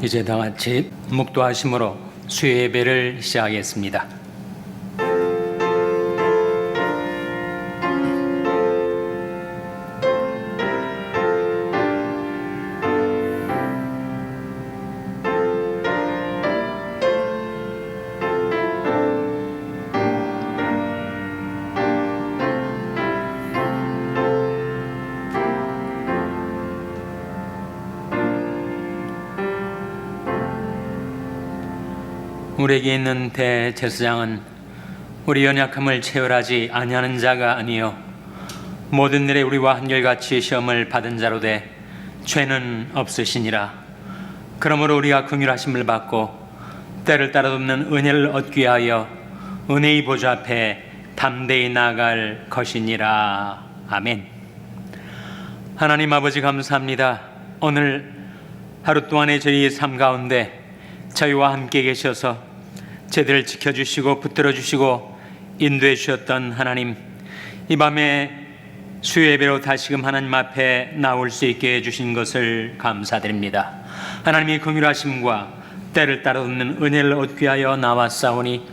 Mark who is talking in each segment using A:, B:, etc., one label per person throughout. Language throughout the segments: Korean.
A: 이제 다 같이 묵도하심으로 수요 예배를 시작하겠습니다. 우리에게 있는 대제사장은 우리 연약함을 체열하지 아니하는 자가 아니요 모든 일에 우리와 한결같이 시험을 받은 자로 돼 죄는 없으시니라. 그러므로 우리가 긍휼하심을 받고 때를 따라 돕는 은혜를 얻기 위하여 은혜의 보좌 앞에 담대히 나아갈 것이니라. 아멘. 하나님 아버지 감사합니다. 오늘 하루 동안의 저희 삶 가운데 저희와 함께 계셔서 저희들을 지켜주시고 붙들어주시고 인도해 주셨던 하나님, 이 밤에 수요 예배로 다시금 하나님 앞에 나올 수 있게 해주신 것을 감사드립니다. 하나님의 긍휼하심과 때를 따라 돕는 은혜를 얻기 위하여 나왔사오니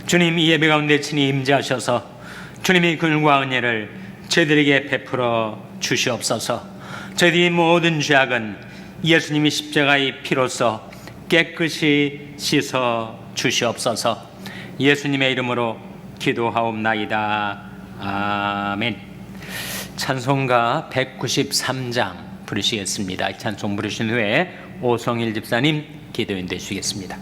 A: 주님, 이 예배 가운데 친히 임재하셔서 주님의 긍휼과 은혜를 저희들에게 베풀어 주시옵소서. 저희들의 모든 죄악은 예수님이 십자가의 피로써 깨끗이 씻어 주시옵소서. 예수님의 이름으로 기도하옵나이다. 아멘. 찬송가 193장 부르시겠습니다. 찬송 부르신 후에 오성일 집사님 기도인 되시겠습니다.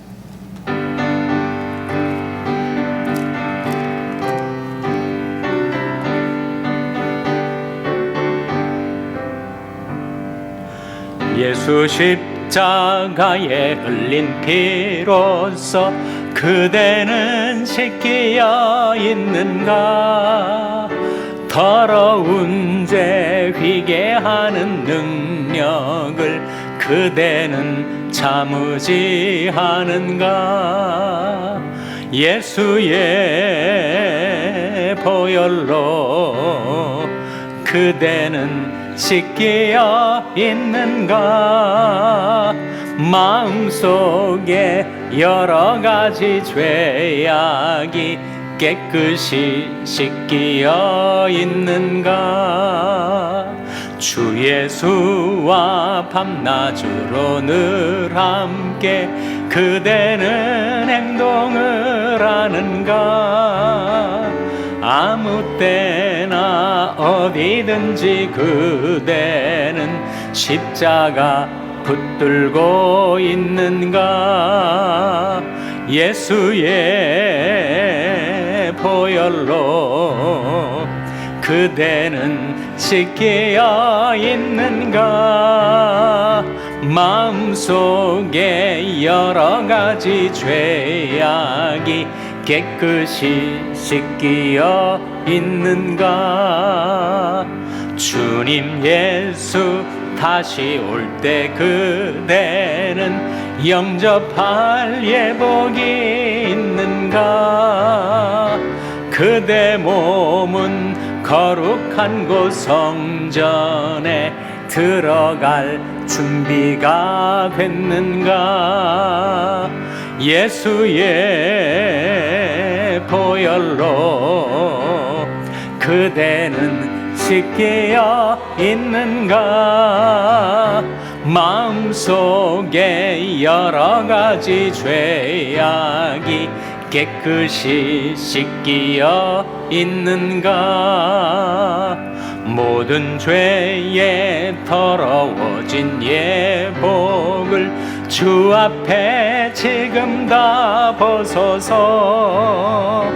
A: 예수 십자가에 흘린 피로써 그대는 씻기어 있는가? 더러운 죄 휘게 하는 능력을 그대는 참으지 하는가? 예수의 보혈로 그대는 씻기어 있는가? 마음속에 여러 가지 죄악이 깨끗이 씻기어 있는가? 주 예수와 밤낮으로 늘 함께 그대는 행동을 하는가? 아무 때나 어디든지 그대는 십자가 붙들고 있는가? 예수의 보혈로 그대는 씻기어 있는가? 마음속에 여러 가지 죄악이 깨끗이 씻기어 있는가? 주님 예수 다시 올 때 그대는 영접할 예복이 있는가? 그대 몸은 거룩한 곳 성전에 들어갈 준비가 됐는가? 예수의 보혈로 그대는 씻기어 있는가? 마음속에 여러 가지 죄악이 깨끗이 씻기어 있는가? 모든 죄에 더러워진 예복을 주 앞에 지금 다 벗어서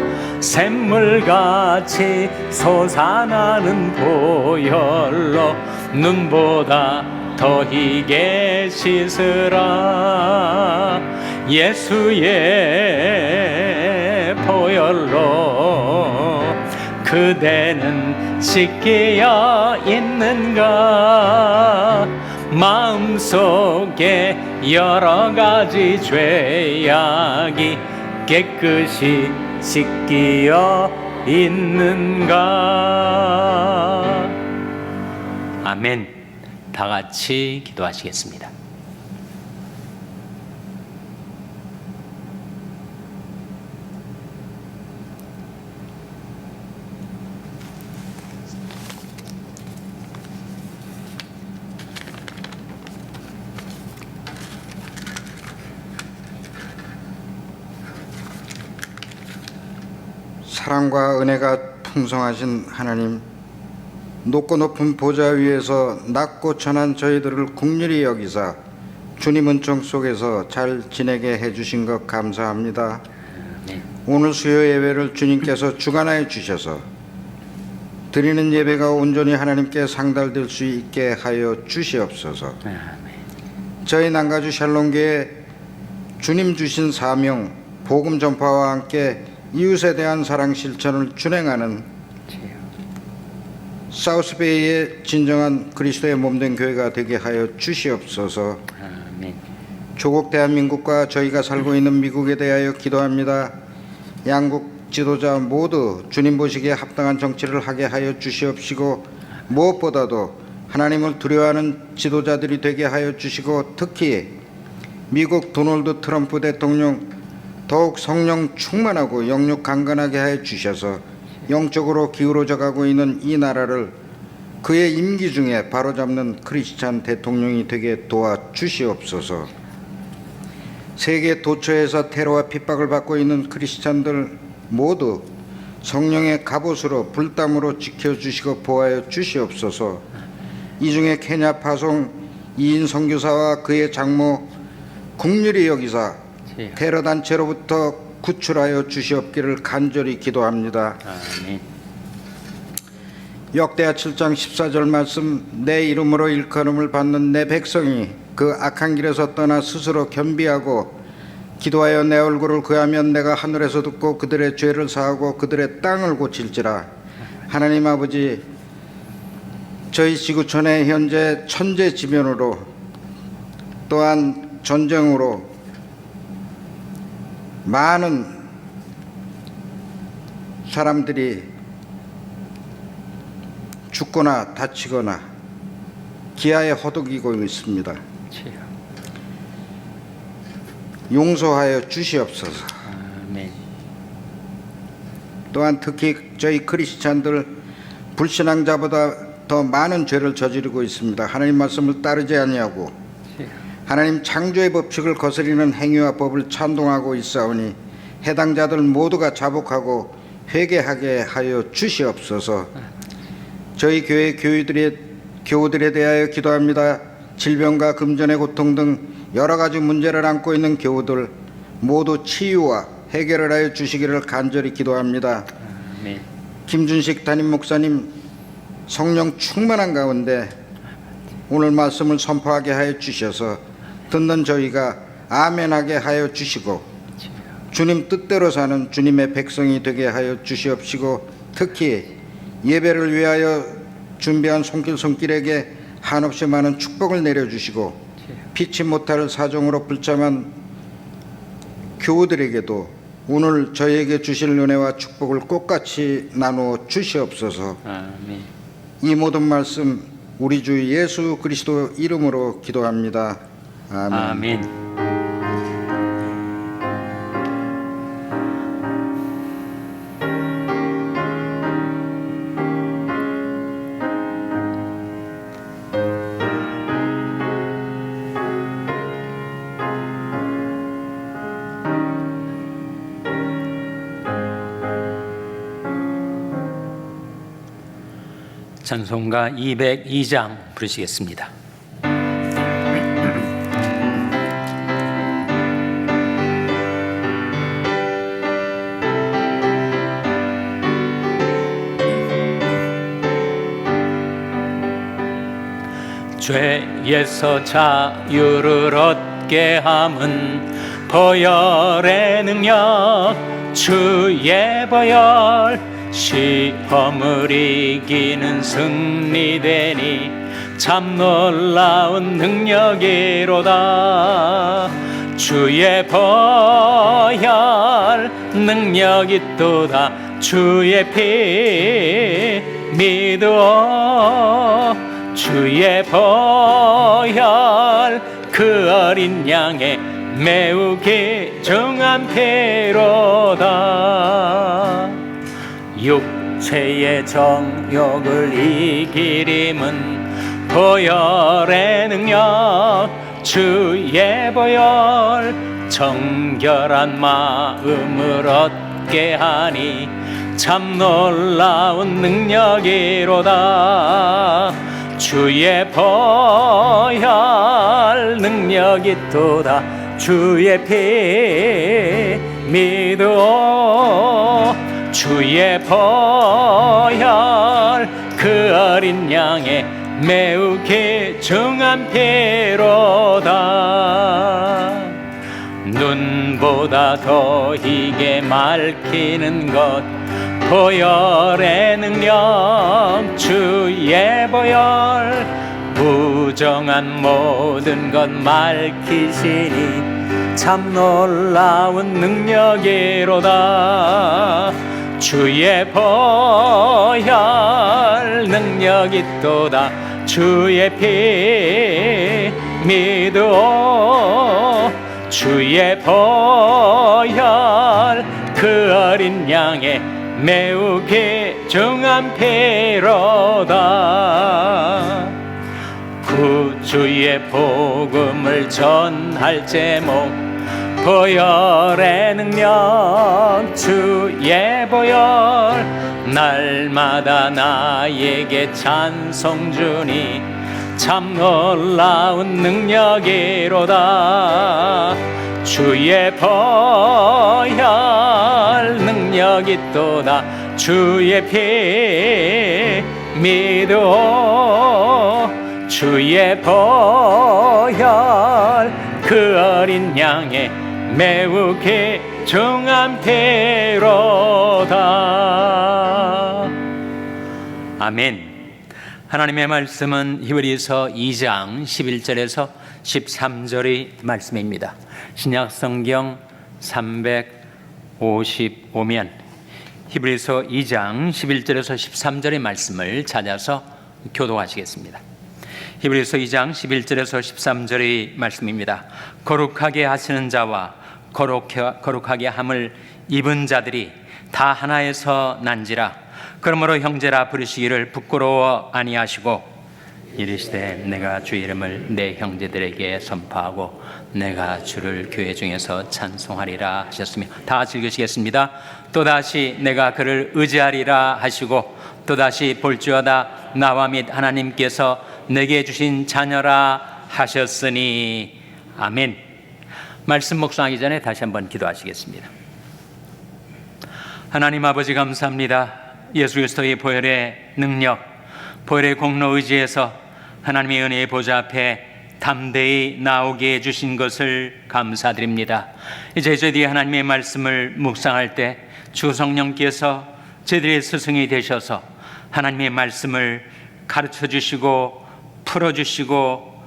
A: 샘물같이 솟아나는 보혈로 눈보다 더 희게 씻으라. 예수의 보혈로 그대는 씻기어 있는가? 마음속에 여러 가지 죄악이 깨끗이 씻기어 있는가? 아멘. 다 같이 기도하시겠습니다.
B: 사랑과 은혜가 풍성하신 하나님, 높고 높은 보좌 위에서 낮고 천한 저희들을 긍휼히 여기사 주님 은총 속에서 잘 지내게 해주신 것 감사합니다. 오늘 수요 예배를 주님께서 주관하여 주셔서 드리는 예배가 온전히 하나님께 상달될 수 있게 하여 주시옵소서. 저희 남가주 샬롬교회 주님 주신 사명, 복음 전파와 함께 이웃에 대한 사랑 실천을 준행하는 사우스베이의 진정한 그리스도의 몸된 교회가 되게 하여 주시옵소서. 조국 대한민국과 저희가 살고 있는 미국에 대하여 기도합니다. 양국 지도자 모두 주님 보시기에 합당한 정치를 하게 하여 주시옵시고, 무엇보다도 하나님을 두려워하는 지도자들이 되게 하여 주시고, 특히 미국 도널드 트럼프 대통령 더욱 성령 충만하고 영육 강건하게 하여 주셔서 영적으로 기울어져 가고 있는 이 나라를 그의 임기 중에 바로잡는 크리스찬 대통령이 되게 도와 주시옵소서. 세계 도처에서 테러와 핍박을 받고 있는 크리스찬들 모두 성령의 갑옷으로 불담으로 지켜주시고 보호하여 주시옵소서. 이 중에 케냐 파송 이인 선교사와 그의 장모 긍휼히 여기사 테러 단체로부터 구출하여 주시옵기를 간절히 기도합니다.
A: 아멘.
B: 역대하 7장 14절 말씀, 내 이름으로 일컬음을 받는 내 백성이 그 악한 길에서 떠나 스스로 겸비하고 기도하여 내 얼굴을 구하면 내가 하늘에서 듣고 그들의 죄를 사하고 그들의 땅을 고칠지라. 하나님 아버지, 저희 지구촌의 현재 천재지변으로 또한 전쟁으로 많은 사람들이 죽거나 다치거나 기아에 허덕이고 있습니다. 용서하여 주시옵소서.
A: 아멘.
B: 또한 특히 저희 크리스찬들 불신앙자보다 더 많은 죄를 저지르고 있습니다. 하나님 말씀을 따르지 아니하고 하나님 창조의 법칙을 거스리는 행위와 법을 찬동하고 있사오니 해당자들 모두가 자복하고 회개하게 하여 주시옵소서. 저희 교회 교우들에 대하여 기도합니다. 질병과 금전의 고통 등 여러 가지 문제를 안고 있는 교우들 모두 치유와 해결을 하여 주시기를 간절히 기도합니다.
A: 아멘.
B: 김준식 담임 목사님 성령 충만한 가운데 오늘 말씀을 선포하게 하여 주셔서 듣는 저희가 아멘하게 하여 주시고 주님 뜻대로 사는 주님의 백성이 되게 하여 주시옵시고, 특히 예배를 위하여 준비한 손길에게 한없이 많은 축복을 내려주시고 피치 못할 사정으로 불참한 교우들에게도 오늘 저희에게 주실 은혜와 축복을 꽃같이 나누어 주시옵소서.
A: 아멘.
B: 이 모든 말씀 우리 주 예수 그리스도 이름으로 기도합니다. 아멘.
A: 아멘. 찬송가 202장 부르시겠습니다. 죄에서 자유를 얻게 함은 보혈의 능력, 주의 보혈, 시험을 이기는 승리되니 참 놀라운 능력이로다. 주의 보혈 능력이 또다. 주의 피 믿어. 주의 보혈 그 어린 양의 매우 귀중한 피로다. 육체의 정욕을 이기림은 보혈의 능력, 주의 보혈 정결한 마음을 얻게 하니 참 놀라운 능력이로다. 주의 보혈 능력이 또다. 주의 피 믿어 주의 보혈 그 어린 양의 매우 귀중한 피로다. 눈보다 더 희게 밝히는 것 보혈의 능력 주의 보혈 부정한 모든 것 밝히시니 참 놀라운 능력이로다. 주의 보혈 능력이 또다. 주의 피 믿어 주의 보혈 그 어린 양의 매우 귀중한 피로다. 구주의 복음을 전할 제목 보혈의 능력 주의 보혈 날마다 나에게 찬송 주니 참 놀라운 능력이로다. 주의 보혈 능력이 또다. 주의 피 믿어 주의 보혈 그 어린 양의 매우 귀중한 피로다. 아멘. 하나님의 말씀은 히브리서 2장 11절에서 13절의 말씀입니다. 신약 성경 355면 히브리서 2장 11절에서 13절의 말씀을 찾아서 교도하시겠습니다. 히브리서 2장 11절에서 13절의 말씀입니다. 거룩하게 하시는 자와 거룩하게 함을 입은 자들이 다 하나에서 난지라. 그러므로 형제라 부르시기를 부끄러워 아니하시고 이르시되 내가 주 이름을 내 형제들에게 선포하고 내가 주를 교회 중에서 찬송하리라 하셨으며, 다 같이 읽으시겠습니다. 또다시 내가 그를 의지하리라 하시고 또다시 볼지어다 나와 및 하나님께서 내게 주신 자녀라 하셨으니. 아멘. 말씀 묵상하기 전에 다시 한번 기도하시겠습니다. 하나님 아버지 감사합니다. 예수 그리스도의 보혈의 능력, 보혈의 공로 의지에서 하나님의 은혜의 보좌 앞에 담대히 나오게 해주신 것을 감사드립니다. 이제 저희들이 하나님의 말씀을 묵상할 때 주 성령께서 저희들의 스승이 되셔서 하나님의 말씀을 가르쳐 주시고 풀어주시고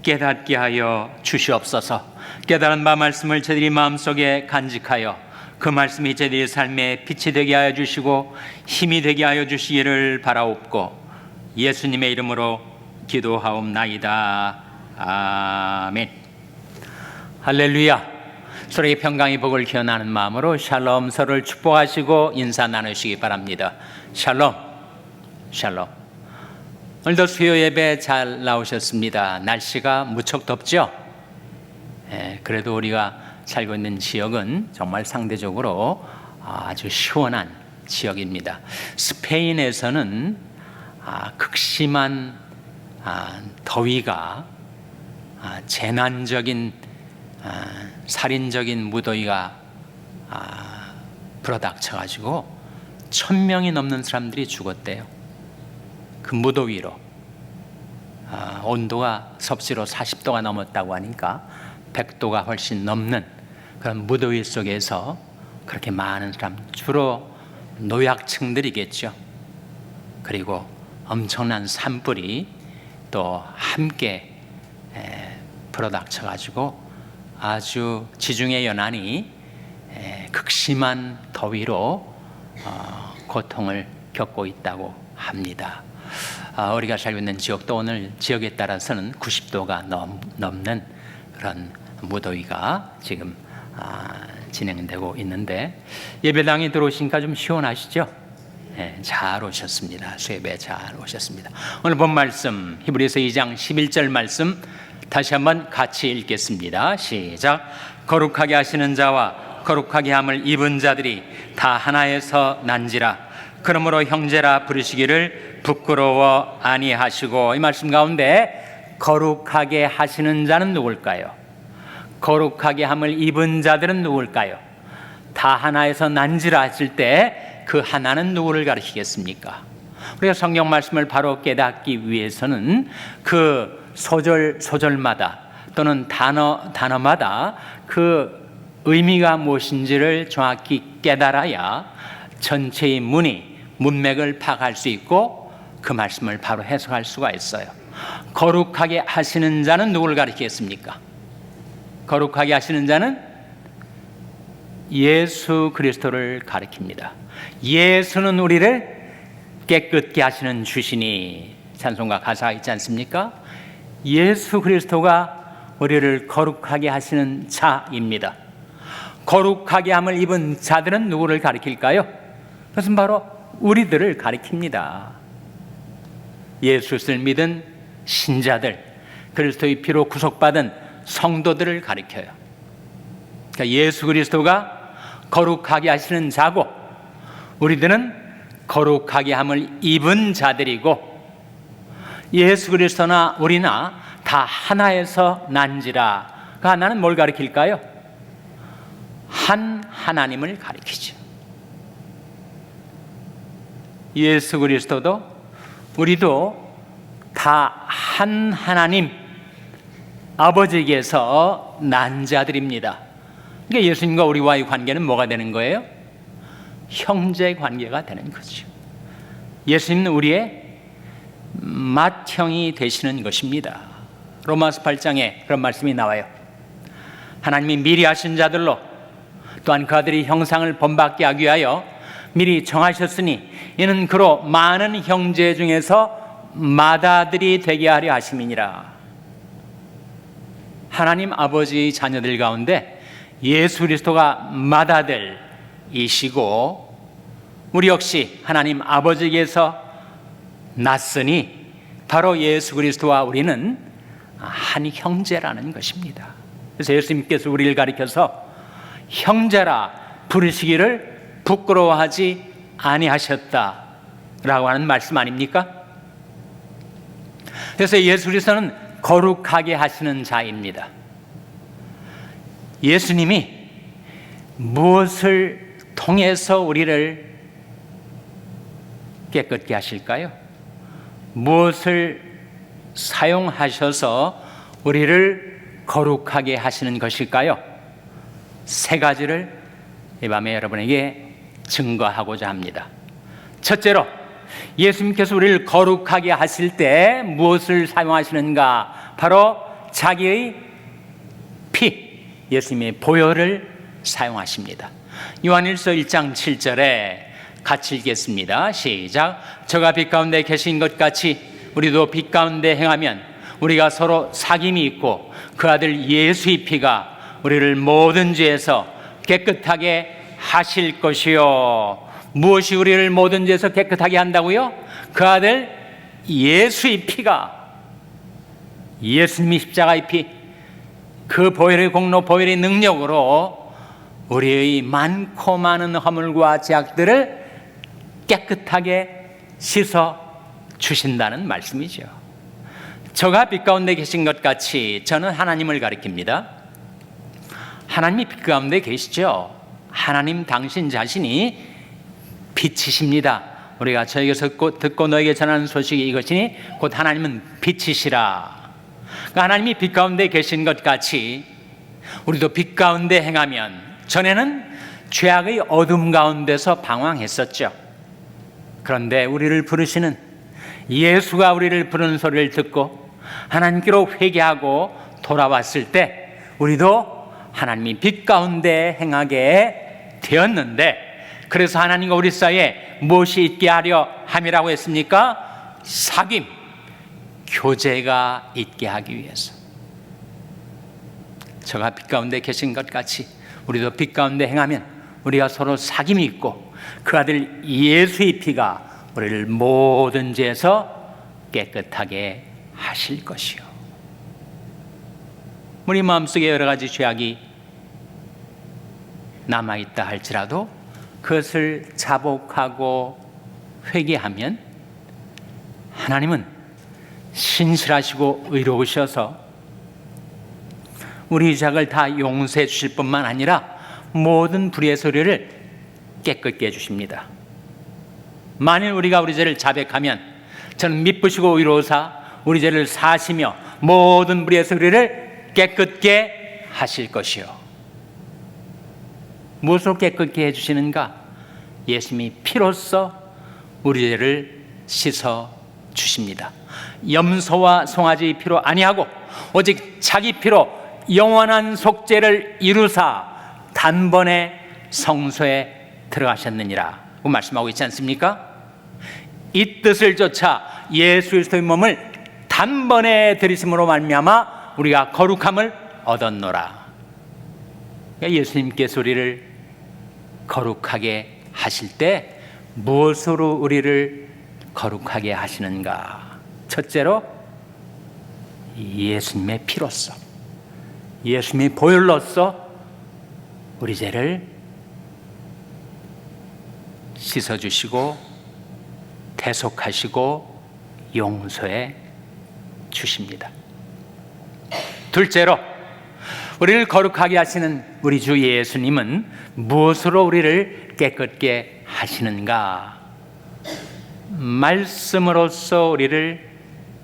A: 깨닫게 하여 주시옵소서. 깨달은 바 말씀을 저희들이 마음속에 간직하여 그 말씀이 저희들의 삶에 빛이 되게 하여 주시고 힘이 되게 하여 주시기를 바라옵고 예수님의 이름으로 기도하옵나이다. 아멘. 할렐루야. 서로의 평강의 복을 기원하는 마음으로 샬롬, 서로를 축복하시고 인사 나누시기 바랍니다. 샬롬. 샬롬. 오늘도 수요 예배 잘 나오셨습니다. 날씨가 무척 덥죠? 그래도 우리가 살고 있는 지역은 정말 상대적으로 아주 시원한 지역입니다. 스페인에서는 극심한 더위가 재난적인 살인적인 무더위가 불어닥쳐가지고 1000명이 넘는 사람들이 죽었대요. 그 무더위로 온도가 섭씨로 40도가 넘었다고 하니까 100도가 훨씬 넘는 그런 무더위 속에서 그렇게 많은 사람, 주로 노약층들이겠죠. 그리고 엄청난 산불이 또 함께 불어닥쳐가지고 아주 지중해 연안이 극심한 더위로 고통을 겪고 있다고 합니다. 우리가 살고 있는 지역도 오늘 지역에 따라서는 90도가 넘는 그런 무더위가 지금 진행되고 있는데, 예배당에 들어오시니까 좀 시원하시죠? 잘 오셨습니다. 수예배 잘 오셨습니다. 오늘 본 말씀 히브리서 2장 11절 말씀 다시 한번 같이 읽겠습니다. 시작. 거룩하게 하시는 자와 거룩하게 함을 입은 자들이 다 하나에서 난지라. 그러므로 형제라 부르시기를 부끄러워 아니하시고. 이 말씀 가운데 거룩하게 하시는 자는 누굴까요? 거룩하게 함을 입은 자들은 누굴까요? 다 하나에서 난지라 했을 때 그 하나는 누구를 가리키겠습니까? 우리가 성경 말씀을 바로 깨닫기 위해서는 그 소절마다 또는 단어마다 그 의미가 무엇인지를 정확히 깨달아야 전체의 문맥을 파악할 수 있고 그 말씀을 바로 해석할 수가 있어요. 거룩하게 하시는 자는 누구를 가리키겠습니까? 거룩하게 하시는 자는 예수 그리스도를 가리킵니다. 예수는 우리를 깨끗게 하시는 주시니, 찬송가 가사가 있지 않습니까? 예수 그리스도가 우리를 거룩하게 하시는 자입니다. 거룩하게 함을 입은 자들은 누구를 가리킬까요? 그것은 바로 우리들을 가리킵니다. 예수를 믿은 신자들, 그리스도의 피로 구속받은 성도들을 가리켜요. 그러니까 예수 그리스도가 거룩하게 하시는 자고 우리들은 거룩하게 함을 입은 자들이고, 예수 그리스도나 우리나 다 하나에서 난지라. 그 하나는 뭘 가리킬까요? 한 하나님을 가리키죠. 예수 그리스도도 우리도 다 한 하나님 아버지께서 난 자들입니다. 그러니까 예수님과 우리와의 관계는 뭐가 되는 거예요? 형제 관계가 되는 거죠. 예수님은 우리의 맏형이 되시는 것입니다. 로마서 8장에 그런 말씀이 나와요. 하나님이 미리 하신 자들로 또한 그들이 형상을 본받게 하기 위하여 미리 정하셨으니 이는 그로 많은 형제 중에서 맏아들이 되게 하려 하심이니라. 하나님 아버지의 자녀들 가운데 예수 그리스도가 맏아들이시고 우리 역시 하나님 아버지께서 났으니 바로 예수 그리스도와 우리는 한 형제라는 것입니다. 그래서 예수님께서 우리를 가리켜서 형제라 부르시기를 부끄러워하지 아니하셨다라고 하는 말씀 아닙니까? 그래서 예수 그리스도는 거룩하게 하시는 자입니다. 예수님이 무엇을 통해서 우리를 깨끗게 하실까요? 무엇을 사용하셔서 우리를 거룩하게 하시는 것일까요? 세 가지를 이 밤에 여러분에게 증거하고자 합니다. 첫째로, 예수님께서 우리를 거룩하게 하실 때 무엇을 사용하시는가? 바로 자기의 피, 예수님의 보혈을 사용하십니다. 요한일서 1장 7절에 같이 읽겠습니다. 시작. 저가 빛 가운데 계신 것 같이 우리도 빛 가운데 행하면 우리가 서로 사귐이 있고 그 아들 예수의 피가 우리를 모든 죄에서 깨끗하게 하실 것이요. 무엇이 우리를 모든 죄에서 깨끗하게 한다고요? 그 아들 예수의 피가, 예수님이 십자가의 피, 그 보혈의 공로, 보혈의 능력으로 우리의 많고 많은 허물과 죄악들을 깨끗하게 씻어 주신다는 말씀이죠. 저가 빛 가운데 계신 것 같이, 저는 하나님을 가리킵니다. 하나님이 빛 가운데 계시죠. 하나님 당신 자신이 빛이십니다. 우리가 저에게서 듣고 너에게 전하는 소식이 이것이니 곧 하나님은 빛이시라. 그러니까 하나님이 빛 가운데 계신 것 같이 우리도 빛 가운데 행하면, 전에는 죄악의 어둠 가운데서 방황했었죠. 그런데 우리를 부르시는 예수가 우리를 부르는 소리를 듣고 하나님께로 회개하고 돌아왔을 때 우리도 하나님이 빛 가운데 행하게 되었는데, 그래서 하나님과 우리 사이에 무엇이 있게 하려 함이라고 했습니까? 사귐, 교제가 있게 하기 위해서. 저가 빛 가운데 계신 것 같이 우리도 빛 가운데 행하면 우리가 서로 사귐이 있고 그 아들 예수의 피가 우리를 모든 죄에서 깨끗하게 하실 것이요. 우리 마음속에 여러 가지 죄악이 남아있다 할지라도 그것을 자복하고 회개하면 하나님은 신실하시고 의로우셔서 우리 죄악을 다 용서해 주실 뿐만 아니라 모든 불의의 소리를 깨끗게 해주십니다. 만일 우리가 우리 죄를 자백하면 저는 미쁘시고 의로우사 우리 죄를 사시며 모든 불의의 소리를 깨끗게 하실 것이요. 무엇으로 깨끗게 해주시는가? 예수님이 피로써 우리 죄를 씻어 주십니다. 염소와 송아지 피로 아니하고 오직 자기 피로 영원한 속죄를 이루사 단번에 성소에 들어가셨느니라 고 말씀하고 있지 않습니까? 이 뜻을 쫓아 예수 그리스도의 몸을 단번에 들이심으로 말미암아 우리가 거룩함을 얻었노라. 그러니까 예수님께서 우리를 거룩하게 하실 때 무엇으로 우리를 거룩하게 하시는가? 첫째로 예수님의 피로써, 예수님의 보혈로써 우리 죄를 씻어주시고 대속하시고 용서해 주십니다. 둘째로 우리를 거룩하게 하시는 우리 주 예수님은 무엇으로 우리를 깨끗게 하시는가? 말씀으로써 우리를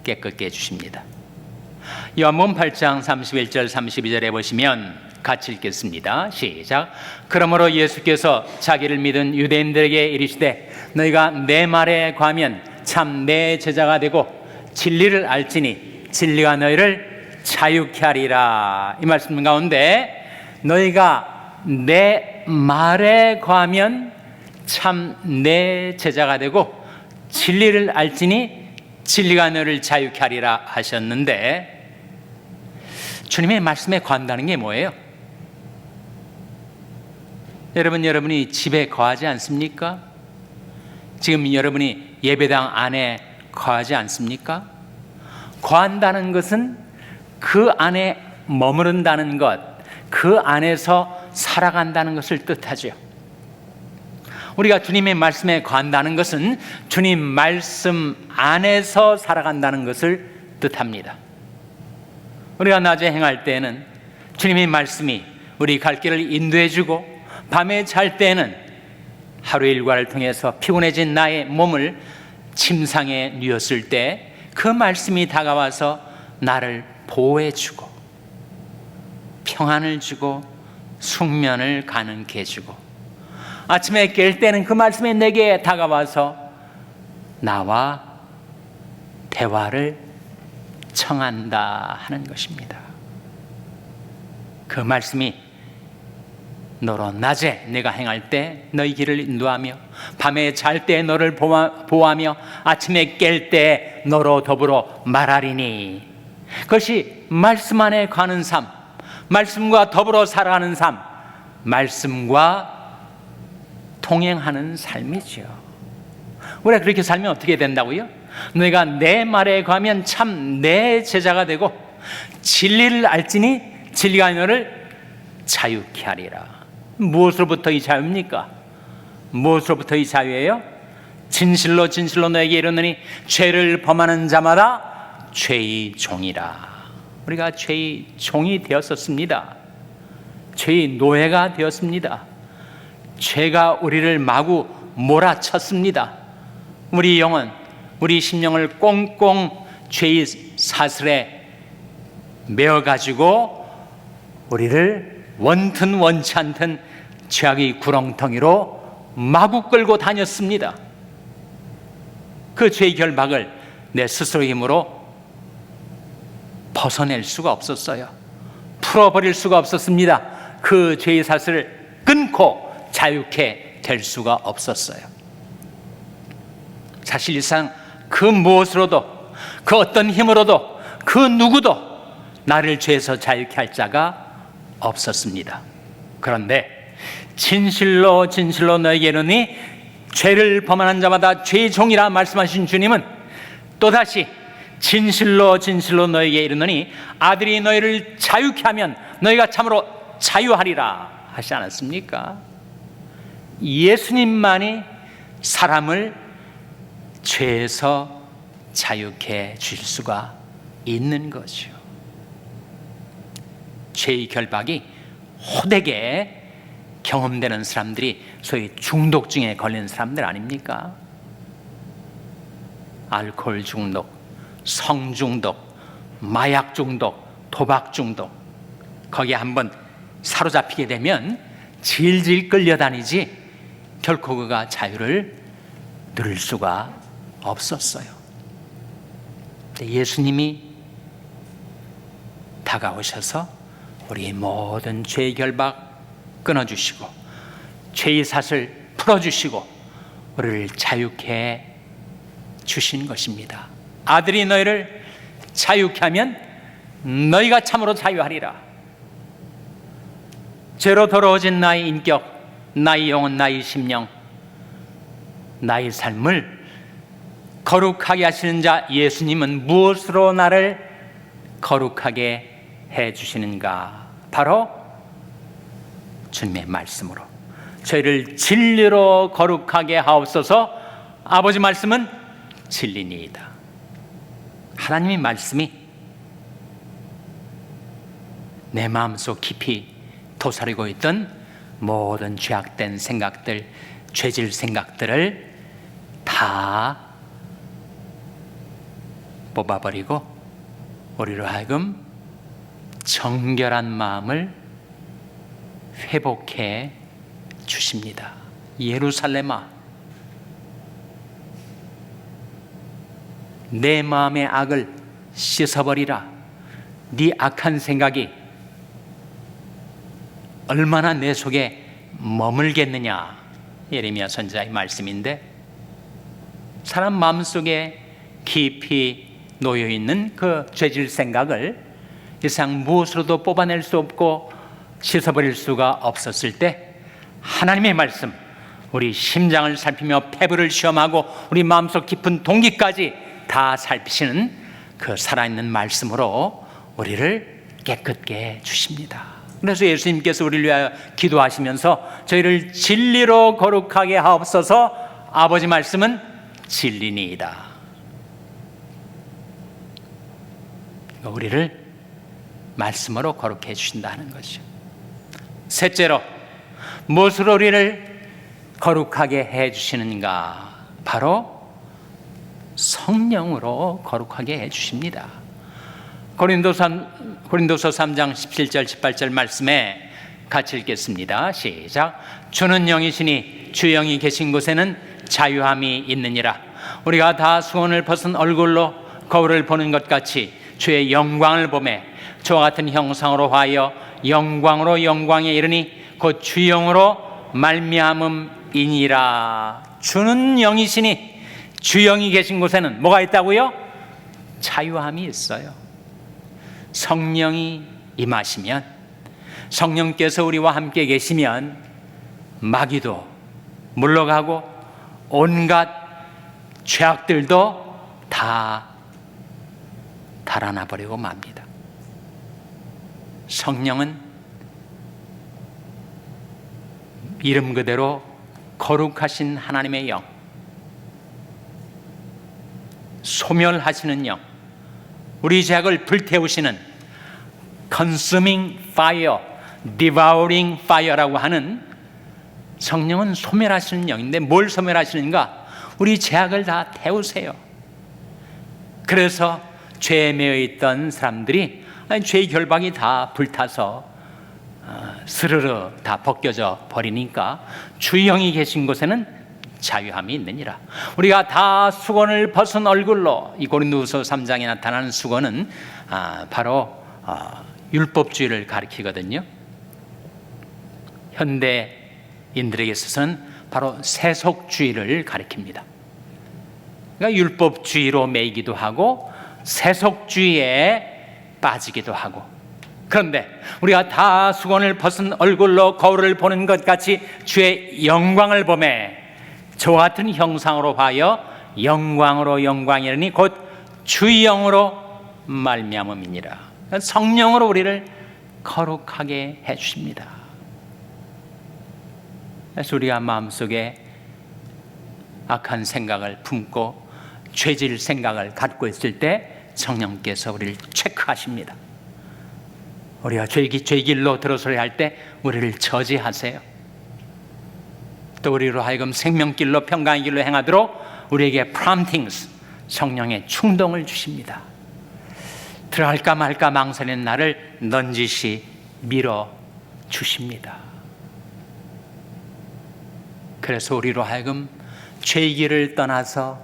A: 깨끗게 해주십니다. 요한복음 8장 31절 32절에 보시면 같이 읽겠습니다. 시작. 그러므로 예수께서 자기를 믿은 유대인들에게 이르시되 너희가 내 말에 거하면 참 내 제자가 되고 진리를 알지니 진리가 너희를 자유케 하리라. 이 말씀 가운데 너희가 내 말에 거하면 참 내 제자가 되고 진리를 알지니 진리가 너를 자유케 하리라 하셨는데, 주님의 말씀에 거한다는 게 뭐예요? 여러분이 집에 거하지 않습니까? 지금 여러분이 예배당 안에 거하지 않습니까? 거한다는 것은 그 안에 머무른다는 것, 그 안에서 살아간다는 것을 뜻하죠. 우리가 주님의 말씀에 거한다는 것은 주님 말씀 안에서 살아간다는 것을 뜻합니다. 우리가 낮에 행할 때에는 주님의 말씀이 우리 갈 길을 인도해 주고, 밤에 잘 때에는 하루의 일과를 통해서 피곤해진 나의 몸을 침상에 누웠을 때 그 말씀이 다가와서 나를 보호해 주고 평안을 주고 숙면을 가능케 해주고, 아침에 깰 때는 그 말씀이 내게 다가와서 나와 대화를 청한다 하는 것입니다. 그 말씀이 너로 낮에 내가 행할 때 너희 길을 인도하며, 밤에 잘 때 너를 보호하며, 아침에 깰 때 너로 더불어 말하리니, 그것이 말씀 안에 가는 삶, 말씀과 더불어 살아가는 삶, 말씀과 동행하는 삶이죠. 우리가 그렇게 살면 어떻게 된다고요? 너희가 내 말에 거하면 참 내 제자가 되고 진리를 알지니 진리가 너를 자유케 하리라. 무엇으로부터 이 자유입니까? 무엇으로부터 이 자유예요? 진실로 진실로 너에게 이르노니 죄를 범하는 자마다 죄의 종이라. 우리가 죄의 종이 되었었습니다. 죄의 노예가 되었습니다. 죄가 우리를 마구 몰아쳤습니다. 우리 영혼, 우리 심령을 꽁꽁 죄의 사슬에 메어가지고 우리를 원튼 원치 않든 죄악의 구렁텅이로 마구 끌고 다녔습니다. 그 죄의 결박을 내 스스로의 힘으로 벗어낼 수가 없었어요. 풀어버릴 수가 없었습니다. 그 죄의 사슬을 끊고 자유케 될 수가 없었어요. 사실상 그 무엇으로도, 그 어떤 힘으로도, 그 누구도 나를 죄에서 자유케 할 자가 없었습니다. 그런데 진실로 진실로 너에게 이르노니 죄를 범하는 자마다 죄의 종이라 말씀하신 주님은 또다시 진실로 진실로 너에게 이르노니 아들이 너희를 자유케 하면 너희가 참으로 자유하리라 하지 않았습니까? 예수님만이 사람을 죄에서 자유케 주실 수가 있는 거죠. 죄의 결박이 호되게 경험되는 사람들이 소위 중독증에 걸리는 사람들 아닙니까? 알코올 중독, 성 중독, 마약 중독, 도박 중독, 거기에 한번 사로잡히게 되면 질질 끌려다니지 결코 그가 자유를 누릴 수가 없었어요. 예수님이 다가오셔서 우리의 모든 죄의 결박 끊어주시고 죄의 삿을 풀어주시고 우리를 자유케 주신 것입니다. 아들이 너희를 자유케 하면 너희가 참으로 자유하리라. 죄로 더러워진 나의 인격, 나의 영혼, 나의 심령, 나의 삶을 거룩하게 하시는 자 예수님은 무엇으로 나를 거룩하게 해주시는가? 바로 주님의 말씀으로. 저희를 진리로 거룩하게 하옵소서. 아버지 말씀은 진리니이다. 하나님의 말씀이 내 마음속 깊이 도사리고 있던 모든 죄악된 생각들, 죄질 생각들을 다 뽑아버리고 우리로 하여금 정결한 마음을 회복해 주십니다. 예루살렘아, 내 마음의 악을 씻어버리라. 네 악한 생각이 얼마나 내 속에 머물겠느냐. 예레미야 선지자의 말씀인데, 사람 마음속에 깊이 놓여있는 그 죄질 생각을 이상 무엇으로도 뽑아낼 수 없고 씻어버릴 수가 없었을 때 하나님의 말씀, 우리 심장을 살피며 폐부를 시험하고 우리 마음속 깊은 동기까지 다 살피시는 그 살아있는 말씀으로 우리를 깨끗게 해 주십니다. 그래서 예수님께서 우리를 위하여 기도하시면서 저희를 진리로 거룩하게 하옵소서. 아버지 말씀은 진리니이다. 우리를 말씀으로 거룩해 주신다는 것이죠. 셋째로, 무엇으로 우리를 거룩하게 해 주시는가? 바로 성령으로 거룩하게 해 주십니다. 고린도서 3장 17절 18절 말씀에 같이 읽겠습니다. 시작. 주는 영이시니 주 영이 계신 곳에는 자유함이 있느니라. 우리가 다 수건을 벗은 얼굴로 거울을 보는 것 같이 주의 영광을 보매 저와 같은 형상으로 하여 영광으로 영광에 이르니 곧 주 영으로 말미암음이니라. 주는 영이시니 주 영이 계신 곳에는 뭐가 있다고요? 자유함이 있어요. 성령이 임하시면, 성령께서 우리와 함께 계시면 마귀도 물러가고 온갖 죄악들도 다 달아나 버리고 맙니다. 성령은 이름 그대로 거룩하신 하나님의 영, 소멸하시는 영, 우리 죄악을 불태우시는 consuming fire, devouring fire라고 하는, 성령은 소멸하시는 영인데 뭘 소멸하시는가? 우리 죄악을 다 태우세요. 그래서 죄에 매여 있던 사람들이 죄의 결박이 다 불타서 스르르 다 벗겨져 버리니까 주 영이 계신 곳에는 자유함이 있느니라. 우리가 다 수건을 벗은 얼굴로, 이 고린도후서 3장에 나타나는 수건은 바로 율법주의를 가리키거든요. 현대인들에게 있어서는 바로 세속주의를 가리킵니다. 그러니까 율법주의로 매이기도 하고 세속주의에 빠지기도 하고. 그런데 우리가 다 수건을 벗은 얼굴로 거울을 보는 것 같이 주의 영광을 보매 저와 같은 형상으로 하여 영광으로 영광이라니 곧 주의 영으로 말미암음이니라. 성령으로 우리를 거룩하게 해 주십니다. 그래서 우리가 마음속에 악한 생각을 품고 죄질 생각을 갖고 있을 때 성령께서 우리를 체크하십니다. 우리가 죄길로 들어서야 할 때 우리를 저지하세요. 또 우리로 하여금 생명길로 평강의 길로 행하도록 우리에게 promptings, 성령의 충동을 주십니다. 들어갈까 말까 망설이는 나를 넌지시 밀어 주십니다. 그래서 우리로 하여금 죄의 길을 떠나서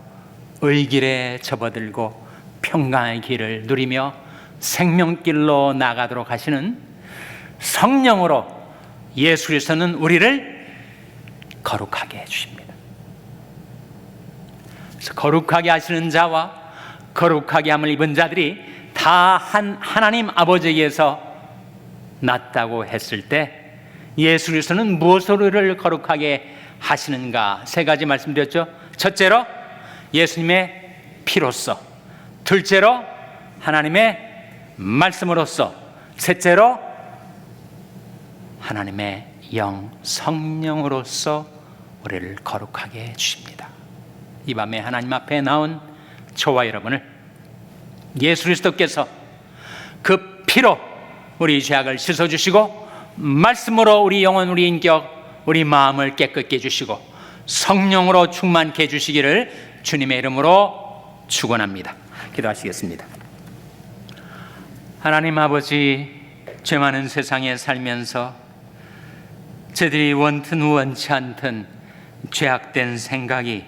A: 의 길에 접어들고 평강의 길을 누리며 생명길로 나가도록 하시는 성령으로 예수 그리스도는 우리를 거룩하게 해주십니다. 그래서 거룩하게 하시는 자와 거룩하게 함을 입은 자들이 다 한 하나님 아버지에게서 났다고 했을 때 예수 그리스도는 무엇으로 우리를 거룩하게 하시는가? 세 가지 말씀드렸죠. 첫째로 예수님의 피로써, 둘째로 하나님의 말씀으로써, 셋째로 하나님의 영 성령으로서 우리를 거룩하게 해주십니다. 이 밤에 하나님 앞에 나온 저와 여러분을 예수 그리스도께서 그 피로 우리 죄악을 씻어주시고 말씀으로 우리 영혼, 우리 인격, 우리 마음을 깨끗게 해주시고 성령으로 충만케 해주시기를 주님의 이름으로 축원합니다. 기도하시겠습니다. 하나님 아버지, 죄 많은 세상에 살면서 저들이 원튼 원치 않든 죄악된 생각이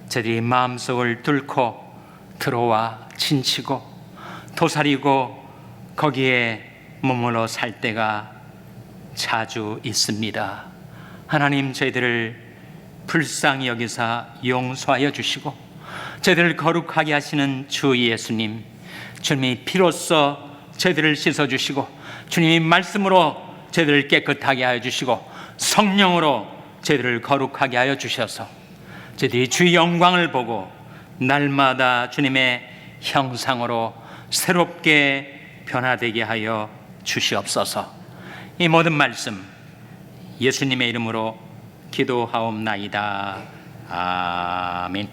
A: 저들이 마음속을 뚫고 들어와 친치고 도사리고 거기에 머물러 살 때가 자주 있습니다. 하나님, 저희들을 불쌍히 여기사 용서하여 주시고 저희들을 거룩하게 하시는 주 예수님, 주님이 피로써 저희들을 씻어주시고 주님이 말씀으로 저희들을 깨끗하게 하여 주시고 성령으로 저희들을 거룩하게 하여 주셔서 저희들이 주의 영광을 보고 날마다 주님의 형상으로 새롭게 변화되게 하여 주시옵소서. 이 모든 말씀 예수님의 이름으로 기도하옵나이다. 아멘.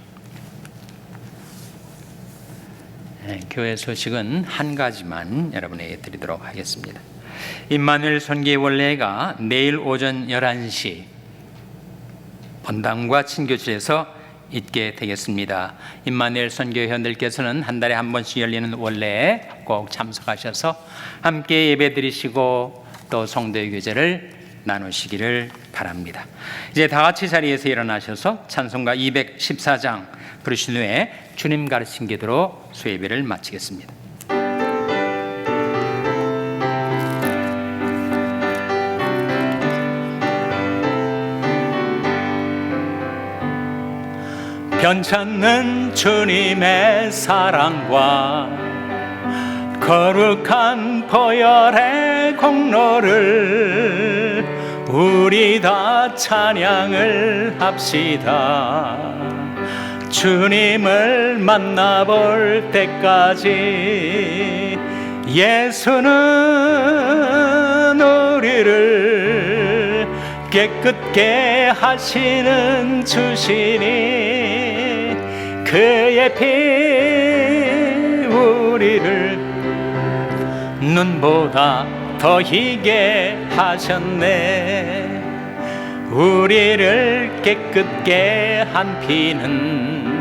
A: 교회 소식은 한 가지만 여러분에게 드리도록 하겠습니다. 임마누엘 선교회 원래가 내일 오전 11시 본당과 친교실에서 있게 되겠습니다. 임마누엘 선교회원들께서는 한 달에 한 번씩 열리는 원래에 꼭 참석하셔서 함께 예배 드리시고 또 성도의 교제를 나누시기를 바랍니다. 이제 다 같이 자리에서 일어나셔서 찬송가 214장 부르신 후에 주님 가르친 기도로 수예배를 마치겠습니다. 변찮는 주님의 사랑과 거룩한 보혈의 공로를 우리 다 찬양을 합시다. 주님을 만나볼 때까지 예수는 우리를 깨끗게 하시는 주시니 그의 피 우리를 눈보다 더 희게 하셨네. 우리를 깨끗게 한 피는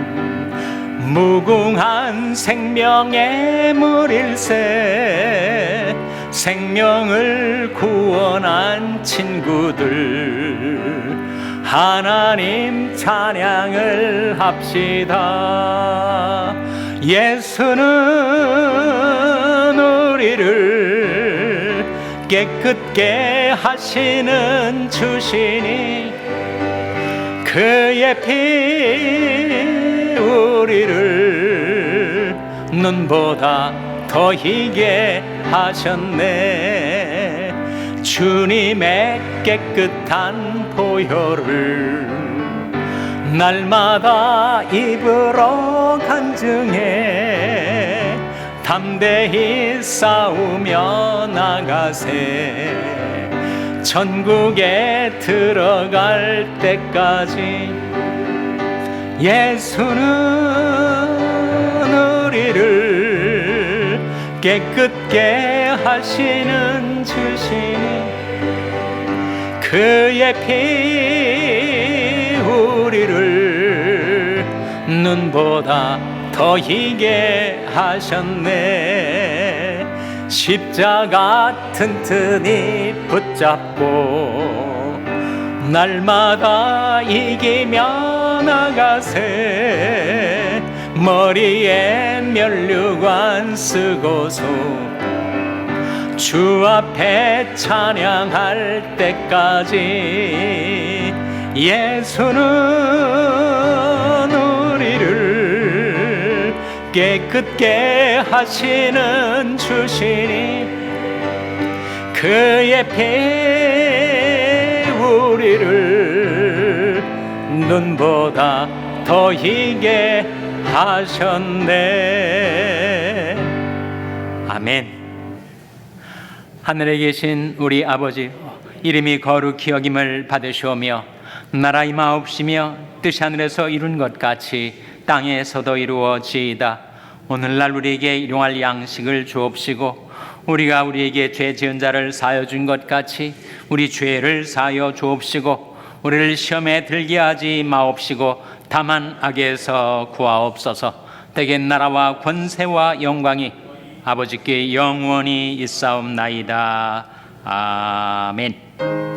A: 무궁한 생명의 물일세. 생명을 구원한 친구들 하나님 찬양을 합시다. 예수는 우리를 깨끗게 하시는 주시니 그의 피 우리를 눈보다 더 희게 하셨네. 주님의 깨끗한 보혈을 날마다 입으로 간증해 담대히 싸우며 나가세. 천국에 들어갈 때까지 예수는 우리를 깨끗게 하시는 주시니 그의 피 우리를 눈보다 더 희게 하셨네. 십자가 튼튼히 붙잡고 날마다 이기며 나가세. 머리에 면류관 쓰고서 주 앞에 찬양할 때까지 예수는 우리를 깨끗게 하시는 주시니 그의 피 우리를 눈보다 더 희게 하셨네. 아멘. 하늘에 계신 우리 아버지, 이름이 거룩히 여김을 받으시오며 나라 임하옵시며 뜻이 하늘에서 이룬 것 같이 땅에서도 이루어지이다. 오늘날 우리에게 일용할 양식을 주옵시고 우리가 우리에게 죄 지은 자를 사하여 준 것 같이 우리 죄를 사하여 주옵시고 우리를 시험에 들게 하지 마옵시고 다만 악에서 구하옵소서. 대개 나라와 권세와 영광이 아버지께 영원히 있사옵나이다. 아멘.